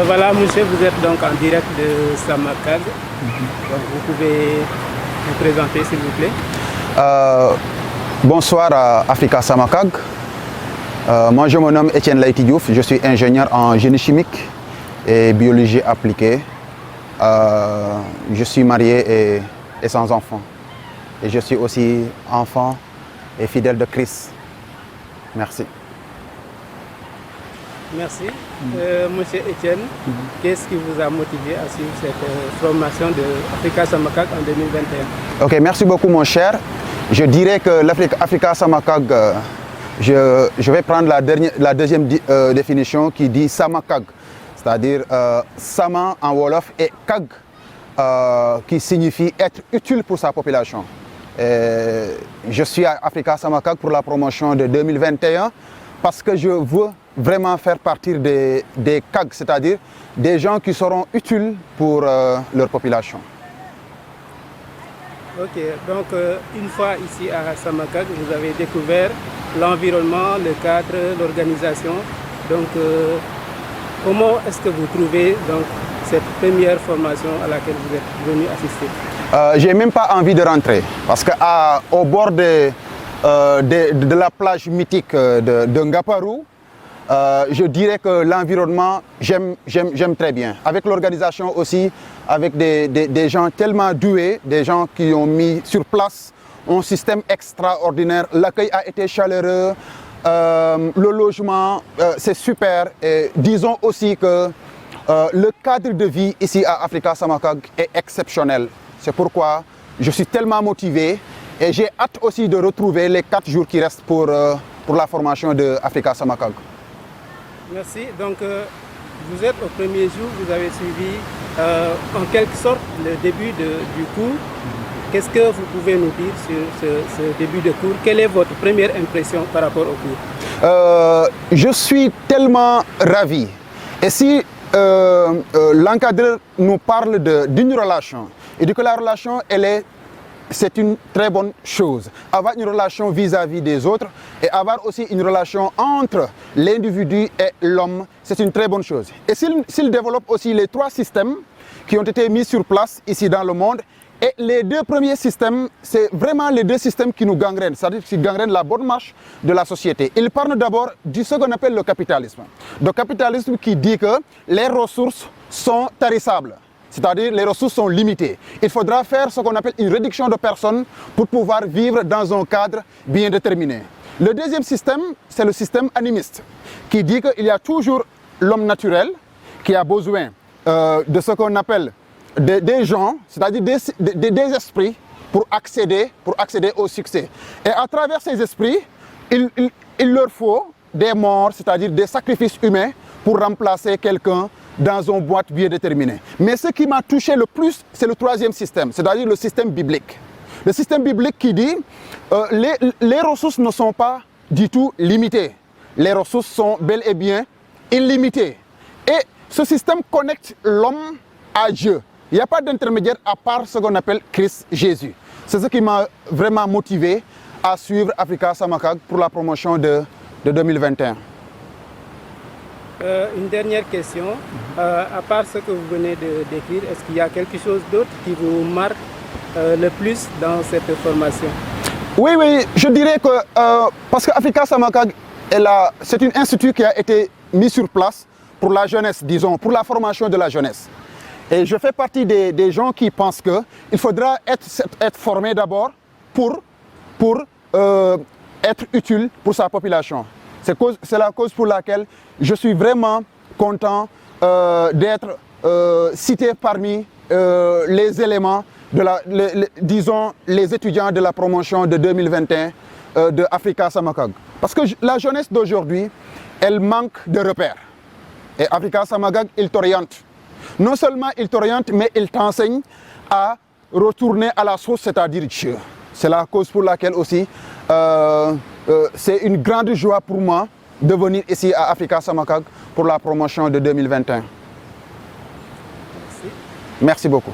Voilà, monsieur, vous êtes donc en direct de Samakag. Donc, vous pouvez vous présenter, s'il vous plaît. Bonsoir à Africa Samakag. Moi, je me nomme Etienne Laïti Diouf. Je suis ingénieur en génie chimique et biologie appliquée. Je suis marié et sans enfant. Et je suis aussi enfant et fidèle de Christ. Merci. Merci. Monsieur Etienne, qu'est-ce qui vous a motivé à suivre cette formation de Africa Samakag en 2021? Ok, merci beaucoup mon cher. Je dirais que l'Africa Samakag, je vais prendre la deuxième définition qui dit Samakag, c'est-à-dire Sama en Wolof et Kag qui signifie être utile pour sa population. Je suis à Africa Samakag pour la promotion de 2021 parce que je veux vraiment faire partie des CAG, c'est-à-dire des gens qui seront utiles pour leur population. Ok, donc une fois ici à Samakag, vous avez découvert l'environnement, le cadre, l'organisation. Donc comment est-ce que vous trouvez donc, cette première formation à laquelle vous êtes venu assister? Je n'ai même pas envie de rentrer parce qu'au bord de la plage mythique de Ngaparou, je dirais que l'environnement, j'aime très bien. Avec l'organisation aussi, avec des gens tellement doués, des gens qui ont mis sur place un système extraordinaire. L'accueil a été chaleureux, le logement, c'est super. Et disons aussi que le cadre de vie ici à Africa Samakag est exceptionnel. C'est pourquoi je suis tellement motivé et j'ai hâte aussi de retrouver les 4 jours qui restent pour la formation de Africa Samakag. Merci. Donc, vous êtes au premier jour, vous avez suivi en quelque sorte le début du cours. Qu'est-ce que vous pouvez nous dire sur ce début de cours? Quelle est votre première impression par rapport au cours? Je suis tellement ravi. Et si l'encadreur nous parle d'une relation, et dit que la relation, c'est une très bonne chose. Avoir une relation vis-à-vis des autres et avoir aussi une relation entre l'individu et l'homme, c'est une très bonne chose. Et s'il développe aussi les 3 systèmes qui ont été mis sur place ici dans le monde, et les 2 premiers systèmes, c'est vraiment les 2 systèmes qui nous gangrènent, c'est-à-dire qui gangrènent la bonne marche de la société. Il parle d'abord de ce qu'on appelle le capitalisme. Le capitalisme qui dit que les ressources sont tarissables. C'est-à-dire les ressources sont limitées. Il faudra faire ce qu'on appelle une réduction de personnes pour pouvoir vivre dans un cadre bien déterminé. Le deuxième système, c'est le système animiste, qui dit qu'il y a toujours l'homme naturel qui a besoin de ce qu'on appelle des gens, c'est-à-dire des esprits pour accéder au succès. Et à travers ces esprits, il leur faut des morts, c'est-à-dire des sacrifices humains pour remplacer quelqu'un dans une boîte bien déterminée. Mais ce qui m'a touché le plus, c'est le 3e système, c'est-à-dire le système biblique. Le système biblique qui dit les ressources ne sont pas du tout limitées. Les ressources sont bel et bien illimitées. Et ce système connecte l'homme à Dieu. Il n'y a pas d'intermédiaire à part ce qu'on appelle Christ Jésus. C'est ce qui m'a vraiment motivé à suivre Africa Samakag pour la promotion de 2021. Une dernière question. À part ce que vous venez de décrire, est-ce qu'il y a quelque chose d'autre qui vous marque le plus dans cette formation? Oui, je dirais que parce qu'Africa Samakag, c'est un institut qui a été mis sur place pour la jeunesse, disons, pour la formation de la jeunesse. Et je fais partie des gens qui pensent qu'il faudra être formé d'abord pour être utile pour sa population. C'est la cause pour laquelle je suis vraiment content d'être cité parmi les éléments, disons, les étudiants de la promotion de 2021 de Africa Samakag. Parce que la jeunesse d'aujourd'hui, elle manque de repères. Et Africa Samakag, il t'oriente. Non seulement il t'oriente, mais il t'enseigne à retourner à la source, c'est-à-dire Dieu. C'est la cause pour laquelle aussi c'est une grande joie pour moi de venir ici à Africa Samakag pour la promotion de 2021. Merci. Merci beaucoup.